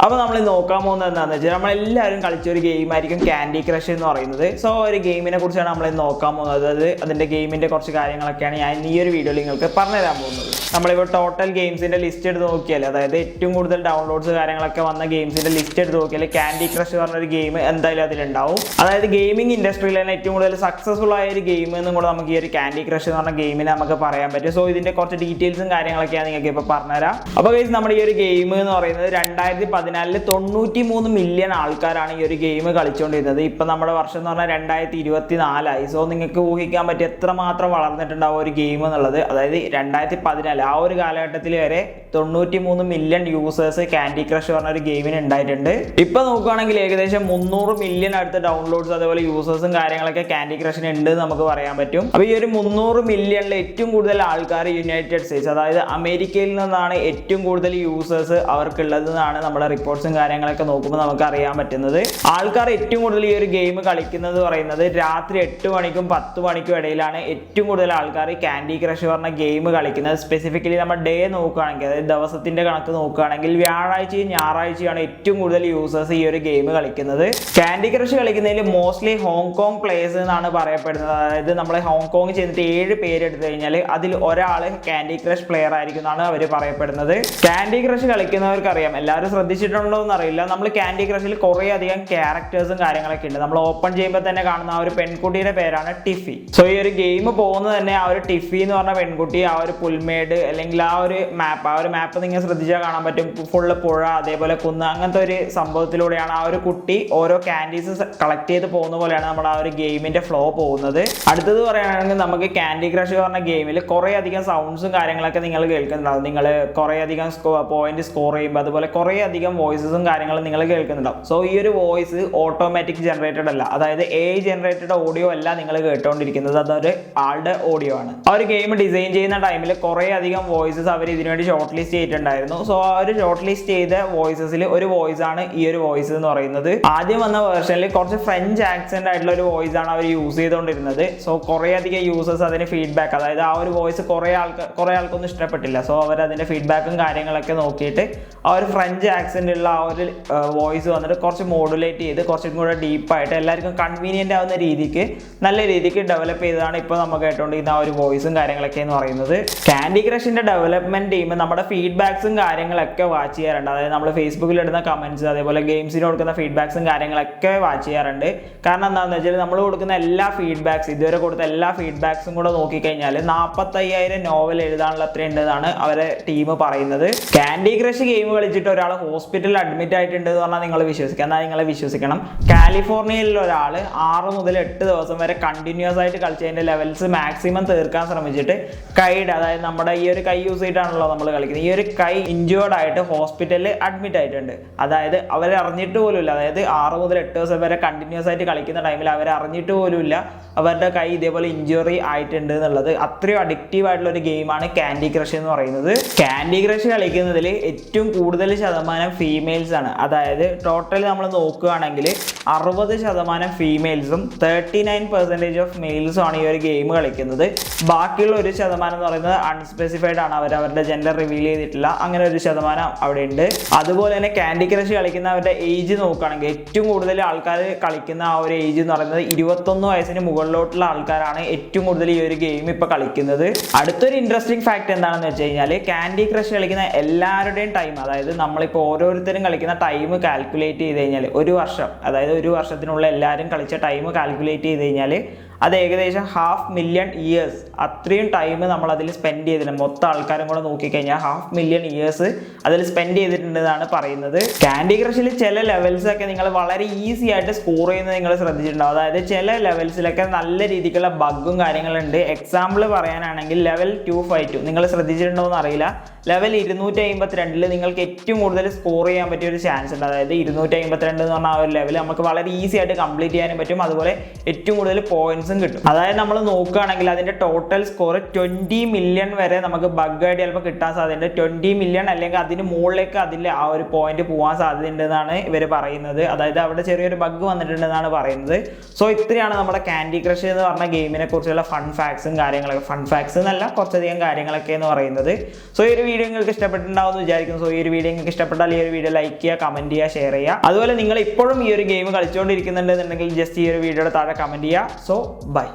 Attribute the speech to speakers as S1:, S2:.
S1: അപ്പോൾ നമ്മൾ നോക്കാൻ പോകുന്നത് എന്താണെന്ന് വെച്ചാൽ നമ്മളെല്ലാവരും കളിച്ചൊരു ഗെയിമായിരിക്കും ക്യാൻഡി ക്രഷ് എന്ന് പറയുന്നത്. സോ ഒരു ഗെയിമിനെ കുറിച്ചാണ് നമ്മൾ നോക്കാൻ പോകുന്നത്. അതായത് അതിൻ്റെ ഗെയിമിൻ്റെ കുറച്ച് കാര്യങ്ങളൊക്കെയാണ് ഞാൻ ഈ ഒരു വീഡിയോയിൽ നിങ്ങൾക്ക് പറഞ്ഞുതരാൻ പോകുന്നത്. നമ്മളിപ്പോൾ ടോട്ടൽ ഗെയിംസിൻ്റെ ലിസ്റ്റ് എടുത്ത് നോക്കിയാൽ, അതായത് ഏറ്റവും കൂടുതൽ ഡൗൺലോഡ്സ് കാര്യങ്ങളൊക്കെ വന്ന ഗെയിംസിൻ്റെ ലിസ്റ്റ് എടുത്ത് നോക്കിയാൽ ക്യാൻഡി ക്രഷ് പറഞ്ഞൊരു ഗെയിം എന്തായാലും അതിലുണ്ടാവും. അതായത് ഗെയിമിംഗ് ഇൻഡസ്ട്രിയിൽ തന്നെ ഏറ്റവും കൂടുതൽ സക്സസ്ഫുൾ ആയ ഒരു ഗെയിം എന്നും കൂടെ നമുക്ക് ഈ ഒരു ക്യാൻഡി ക്രഷ് എന്ന് പറഞ്ഞ ഗെയിമിനെ നമുക്ക് പറയാൻ പറ്റും. സോ ഇതിൻ്റെ കുറച്ച് ഡീറ്റെയിൽസും കാര്യങ്ങളൊക്കെയാണ് നിങ്ങൾക്ക് ഇപ്പോൾ പറഞ്ഞുതരാം. അപ്പോൾ ഗൈസ്, നമ്മുടെ ഈ ഒരു ഗെയിം എന്ന് പറയുന്നത് 2014 93 മില്യൺ ആൾക്കാരാണ് ഈ ഒരു ഗെയിം കളിച്ചുകൊണ്ടിരുന്നത്. ഇപ്പം നമ്മുടെ വർഷം എന്ന് പറഞ്ഞാൽ 2024 സോ നിങ്ങൾക്ക് ഊഹിക്കാൻ പറ്റും എത്രമാത്രം വളർന്നിട്ടുണ്ടാവും ഒരു ഗെയിം എന്നുള്ളത്. അതായത് 2014 ആ ഒരു കാലഘട്ടത്തിൽ വരെ 93 മില്യൺ യൂസേഴ്സ് ക്യാൻഡി ക്രഷ് പറഞ്ഞ ഒരു ഗെയിമിന് ഉണ്ടായിട്ടുണ്ട്. ഇപ്പം നോക്കുകയാണെങ്കിൽ ഏകദേശം 300 മില്യൺ അടുത്ത് ഡൗൺലോഡ്സ് അതേപോലെ യൂസേഴ്സും കാര്യങ്ങളൊക്കെ ക്യാൻഡി ക്രഷിന് ഉണ്ട് എന്ന് നമുക്ക് പറയാൻ പറ്റും. അപ്പോൾ ഈ ഒരു 300 മില്യണിൽ ഏറ്റവും കൂടുതൽ ആൾക്കാർ യുണൈറ്റഡ് സ്റ്റേറ്റ്സ്, അതായത് അമേരിക്കയിൽ നിന്നാണ് ഏറ്റവും കൂടുതൽ യൂസേഴ്സ് അവർക്കുള്ളതെന്നാണ് നമ്മുടെ റിപ്പോർട്ട്സും കാര്യങ്ങളൊക്കെ നോക്കുമ്പോൾ നമുക്ക് അറിയാൻ പറ്റുന്നത്. ആൾക്കാർ ഏറ്റവും കൂടുതൽ ഈ ഒരു ഗെയിം കളിക്കുന്നത് പറയുന്നത് രാത്രി 8 മണിക്കും 10 മണിക്കും ഇടയിലാണ് ഏറ്റവും കൂടുതൽ ആൾക്കാർ ക്യാൻഡി ക്രഷ് പറഞ്ഞ ഗെയിം കളിക്കുന്നത്. സ്പെസിഫിക്കലി നമ്മൾ ഡേ നോക്കുകയാണെങ്കിൽ, അതായത് ദിവസത്തിന്റെ കണക്ക് നോക്കുകയാണെങ്കിൽ വ്യാഴാഴ്ചയും ഞായറാഴ്ചയാണ് ഏറ്റവും കൂടുതൽ യൂസേഴ്സ് ഈ ഒരു ഗെയിം കളിക്കുന്നത്. ക്യാൻഡി ക്രഷ് കളിക്കുന്നതിൽ മോസ്റ്റ്ലി ഹോങ്കോങ് പ്ലേയേഴ്സ് എന്നാണ് പറയപ്പെടുന്നത്. അതായത് നമ്മൾ ഹോങ്കോങ് ചെന്നിട്ട് 7 പേര് എടുത്തു കഴിഞ്ഞാൽ അതിൽ ഒരാൾ ക്യാൻഡി ക്രഷ് പ്ലെയർ ആയിരിക്കും എന്നാണ് അവർ പറയപ്പെടുന്നത്. ക്യാൻഡി ക്രഷ് കളിക്കുന്നവർക്കറിയാം, എല്ലാവരും ശ്രദ്ധിച്ചിട്ടുണ്ടോ എന്നറിയില്ല, നമ്മൾ ക്യാൻഡി ക്രഷിൽ കുറേ അധികം ക്യാരക്ടേഴ്സും കാര്യങ്ങളൊക്കെ ഉണ്ട്. നമ്മൾ ഓപ്പൺ ചെയ്യുമ്പോൾ തന്നെ കാണുന്ന ആ ഒരു പെൺകുട്ടിയുടെ പേരാണ് ടിഫി. സോ ഈ ഒരു ഗെയിം പോകുന്നത് തന്നെ ആ ഒരു ടിഫി എന്ന് പറഞ്ഞ പെൺകുട്ടി ആ ഒരു പുൽമേട് അല്ലെങ്കിൽ ആ ഒരു മാപ്പ് നിങ്ങൾ ശ്രദ്ധിച്ചാൽ കാണാൻ പറ്റും. ഫുള്ള് പുഴ അതേപോലെ കുന്ന് അങ്ങനത്തെ ഒരു സംഭവത്തിലൂടെയാണ് ആ ഒരു കുട്ടി ഓരോ ക്യാൻഡീസ് കളക്ട് ചെയ്ത് പോകുന്ന പോലെയാണ് നമ്മുടെ ആ ഒരു ഗെയിമിന്റെ ഫ്ലോ പോകുന്നത്. അടുത്തത് പറയുകയാണെങ്കിൽ നമുക്ക് ക്യാൻഡി ക്രഷ് പറഞ്ഞ ഗെയിമിൽ കുറേ അധികം സൗണ്ട്സും കാര്യങ്ങളൊക്കെ നിങ്ങൾ കേൾക്കുന്നുണ്ടാവും. നിങ്ങൾ കുറേ അധികം പോയിന്റ് സ്കോർ ചെയ്യുമ്പോൾ അതുപോലെ കുറേ അധികം വോയിസസും കാര്യങ്ങളും നിങ്ങൾ കേൾക്കുന്നുണ്ടാവും. സോ ഈ ഒരു വോയിസ് ഓട്ടോമാറ്റിക് ജനറേറ്റഡ് അല്ല, അതായത് AI ജനറേറ്റഡ് ഓഡിയോ അല്ല നിങ്ങൾ കേട്ടുകൊണ്ടിരിക്കുന്നത്, അതൊരു ആളുടെ ഓഡിയോ ആണ്. ആ ഒരു ഗെയിം ഡിസൈൻ ചെയ്യുന്ന ടൈമിൽ കുറേ അധികം വോയിസസ് അവർ ഇതിനുവേണ്ടി ഷോർട്ട് ലിസ്റ്റ് ചെയ്തിട്ടുണ്ടായിരുന്നു. സോ ആ ഒരു ഷോർട്ട് ലിസ്റ്റ് ചെയ്ത വോയിസസിൽ ഒരു വോയിസ് ആണ് ഈ ഒരു വോയിസ് എന്ന് പറയുന്നത്. ആദ്യം വന്ന വേർഷനിൽ കുറച്ച് ഫ്രഞ്ച് ആക്സെന്റ് ആയിട്ടുള്ള ഒരു വോയിസ് ആണ് അവർ യൂസ് ചെയ്തുകൊണ്ടിരുന്നത്. സോ കുറേ അധികം യൂസേഴ്സ് അതിന് ഫീഡ്ബാക്ക്, അതായത് ആ ഒരു വോയിസ് കുറേ ആൾക്കൊന്നും ഇഷ്ടപ്പെട്ടില്ല. സോ അവർ അതിന്റെ ഫീഡ്ബാക്കും കാര്യങ്ങളൊക്കെ നോക്കിയിട്ട് ആ ഒരു ഫ്രഞ്ച് ആക്സെന്റ് ഉള്ള ആ ഒരു വോയിസ് വന്നിട്ട് കുറച്ച് മോഡുലേറ്റ് ചെയ്ത് കുറച്ചും കൂടെ ഡീപ്പായിട്ട് എല്ലാവർക്കും കൺവീനിയൻ്റ് ആവുന്ന രീതിക്ക് നല്ല രീതിക്ക് ഡെവലപ്പ് ചെയ്തതാണ് ഇപ്പോൾ നമുക്ക് കേട്ടുകൊണ്ടിരിക്കുന്ന ആ ഒരു വോയിസും കാര്യങ്ങളൊക്കെ എന്ന് പറയുന്നത്. ക്യാൻഡി ക്രഷിന്റെ ഡെവലപ്മെന്റ് ടീം നമ്മുടെ ഫീഡ്ബാക്സും കാര്യങ്ങളൊക്കെ വാച്ച് ചെയ്യാറുണ്ട്. അതായത് നമ്മൾ ഫേസ്ബുക്കിൽ ഇടുന്ന കമന്റ്സ് അതേപോലെ ഗെയിംസിന് കൊടുക്കുന്ന ഫീഡ്ബാക്സും കാര്യങ്ങളൊക്കെ വാച്ച് ചെയ്യാറുണ്ട്. കാരണം എന്താണെന്ന് വെച്ചാൽ നമ്മൾ കൊടുക്കുന്ന എല്ലാ ഫീഡ്ബാക്സ്, ഇതുവരെ കൊടുത്ത എല്ലാ ഫീഡ്ബാക്സും കൂടെ നോക്കിക്കഴിഞ്ഞാൽ 45,000 നോവൽ എഴുതാനുള്ള അത്ര ഉണ്ടെന്നാണ് അവരെ ടീം പറയുന്നത്. ക്യാൻഡി ക്രഷ് ഗെയിം കളിച്ചിട്ട് ഒരാൾ ഹോസ്പിറ്റലിൽ അഡ്മിറ്റ് ആയിട്ടുണ്ട് എന്ന് പറഞ്ഞാൽ നിങ്ങൾ വിശ്വസിക്കാം. എന്നാൽ നിങ്ങൾ വിശ്വസിക്കണം, കാലിഫോർണിയയിൽ ഒരാൾ 6 മുതൽ 8 ദിവസം വരെ കണ്ടിന്യൂസ് ആയിട്ട് കളിച്ചതിൻ്റെ ലെവൽസ് മാക്സിമം തീർക്കാൻ ശ്രമിച്ചിട്ട് കൈയുടെ, അതായത് നമ്മുടെ ഈ ഒരു കൈ യൂസ് ചെയ്തിട്ടാണല്ലോ നമ്മൾ കളിക്കുന്നത്, ഈ ഒരു കൈ ഇഞ്ചേർഡ് ആയിട്ട് ഹോസ്പിറ്റലിൽ അഡ്മിറ്റ് ആയിട്ടുണ്ട്. അതായത് അവരെ അറിഞ്ഞിട്ട് പോലുമില്ല, അതായത് 6 മുതൽ 8 ദിവസം വരെ കണ്ടിന്യൂസ് ആയിട്ട് കളിക്കുന്ന ടൈമിൽ അവരെ അറിഞ്ഞിട്ട് പോലുമില്ല അവരുടെ കൈ ഇതേപോലെ ഇഞ്ചുറി ആയിട്ടുണ്ട് എന്നുള്ളത്. അത്രയും അഡിക്റ്റീവ് ആയിട്ടുള്ള ഒരു ഗെയിമാണ് ക്യാൻഡി ക്രഷ് എന്ന് പറയുന്നത്. ക്യാൻഡി ക്രഷ് കളിക്കുന്നതിൽ ഏറ്റവും കൂടുതൽ ശതമാനം ഫീമെയിൽസ് ആണ്. അതായത് ടോട്ടൽ നമ്മൾ നോക്കുകയാണെങ്കിൽ 60% ഫീമെയിൽസും 39% ഓഫ് മെയിൽസും ആണ് ഈ ഒരു ഗെയിം കളിക്കുന്നത്. ബാക്കിയുള്ള 1% എന്ന് പറയുന്നത് അൺസ്പെസിഫൈഡ് ആണ്, അവരുടെ ജെൻഡർ റിവീൽ ചെയ്തിട്ടില്ല, അങ്ങനെ 1% അവിടെ ഉണ്ട്. അതുപോലെ തന്നെ ക്യാൻഡി ക്രഷ് കളിക്കുന്നവരുടെ ഏജ് നോക്കുകയാണെങ്കിൽ ഏറ്റവും കൂടുതൽ ആൾക്കാർ കളിക്കുന്ന ആ ഒരു ഏജ് എന്ന് പറയുന്നത് 21 വയസ്സിന് മുകളിലോട്ടുള്ള ആൾക്കാരാണ് ഏറ്റവും കൂടുതൽ ഈ ഒരു ഗെയിം ഇപ്പോൾ കളിക്കുന്നത്. അടുത്തൊരു ഇൻട്രസ്റ്റിംഗ് ഫാക്ട് എന്താണെന്ന് വെച്ച് കഴിഞ്ഞാൽ ക്യാൻഡി ക്രഷ് കളിക്കുന്ന എല്ലാവരുടെയും ടൈം, അതായത് നമ്മളിപ്പോൾ ഓരോരുത്തരും കളിക്കുന്ന ടൈം കാൽക്കുലേറ്റ് ചെയ്ത് കഴിഞ്ഞാൽ ഒരു വർഷം, അതായത് ഒരു വർഷത്തിനുള്ള എല്ലാവരും കളിച്ച ടൈം കാൽക്കുലേറ്റ് ചെയ്ത് കഴിഞ്ഞാൽ അത് ഏകദേശം 500,000 ഇയേഴ്സ്, അത്രയും ടൈം നമ്മൾ അതിൽ സ്പെൻഡ് ചെയ്തിട്ടുണ്ട്. മൊത്തം ആൾക്കാരും കൂടെ നോക്കിക്കഴിഞ്ഞാൽ 500,000 ഇയേഴ്സ് അതിൽ സ്പെൻഡ് ചെയ്തിട്ടുണ്ടെന്നാണ് പറയുന്നത്. ക്യാൻഡി ക്രഷിൽ ചില ലെവൽസൊക്കെ നിങ്ങൾ വളരെ ഈസി ആയിട്ട് സ്കോർ ചെയ്യുന്നത് നിങ്ങൾ ശ്രദ്ധിച്ചിട്ടുണ്ടാവും. അതായത് ചില ലെവൽസിലൊക്കെ നല്ല രീതിക്കുള്ള ബഗ്ഗും കാര്യങ്ങളുണ്ട്. എക്സാമ്പിൾ പറയാനാണെങ്കിൽ ലെവൽ 252 നിങ്ങൾ ശ്രദ്ധിച്ചിട്ടുണ്ടോ എന്ന് അറിയില്ല. ലെവൽ 252 നിങ്ങൾക്ക് ഏറ്റവും കൂടുതൽ സ്കോർ ചെയ്യാൻ പറ്റിയ ഒരു ചാൻസ് ഉണ്ട്. അതായത് 252 എന്ന് പറഞ്ഞ ആ ഒരു ലെവൽ നമുക്ക് വളരെ ഈസി ആയിട്ട് കംപ്ലീറ്റ് ചെയ്യാനും പറ്റും. അതുപോലെ ഏറ്റവും കൂടുതൽ പോയിന്റ്സ് റിസോഴ്സസും കിട്ടും. അതായത് നമ്മൾ നോക്കുകയാണെങ്കിൽ അതിന്റെ ടോട്ടൽ സ്കോർ 20 മില്യൺ വരെ നമുക്ക് ബഗ് ആയിട്ട് ചിലപ്പോൾ കിട്ടാൻ സാധ്യതയുണ്ട്. 20 മില്യൺ അല്ലെങ്കിൽ അതിന് മുകളിലേക്ക് അതിൽ ആ ഒരു പോയിന്റ് പോകാൻ സാധ്യതയുണ്ടെന്നാണ് ഇവർ പറയുന്നത്. അതായത് അവിടെ ചെറിയൊരു ബഗ് വന്നിട്ടുണ്ടെന്നാണ് പറയുന്നത്. സോ ഇത്രയാണ് നമ്മുടെ കാൻഡി ക്രഷ് എന്ന് പറഞ്ഞ ഗെയിമിനെ കുറിച്ചുള്ള ഫൺ ഫാക്ട്സും കാര്യങ്ങളൊക്കെ. ഫൺ ഫാക്ട്സ് എന്നല്ല, കുറച്ചധികം കാര്യങ്ങളൊക്കെ എന്ന് പറയുന്നത്. സോ ഈ ഒരു വീഡിയോ നിങ്ങൾക്ക് ഇഷ്ടപ്പെട്ടിട്ടുണ്ടാവും എന്ന് വിചാരിക്കുന്നു. സോ ഈ ഒരു വീഡിയോ നിങ്ങൾക്ക് ഇഷ്ടപ്പെട്ടാൽ ഈ ഒരു വീഡിയോ ലൈക്ക് ചെയ്യുക, കമന്റ് ചെയ്യുക, ഷെയർ ചെയ്യുക. അതുപോലെ നിങ്ങൾ ഇപ്പോഴും ഈ ഒരു ഗെയിം കളിച്ചുകൊണ്ടിരിക്കുന്നുണ്ടെന്നുണ്ടെങ്കിൽ ജസ്റ്റ് ഈ ഒരു വീഡിയോയുടെ താഴെ കമന്റ് ചെയ്യുക. So by.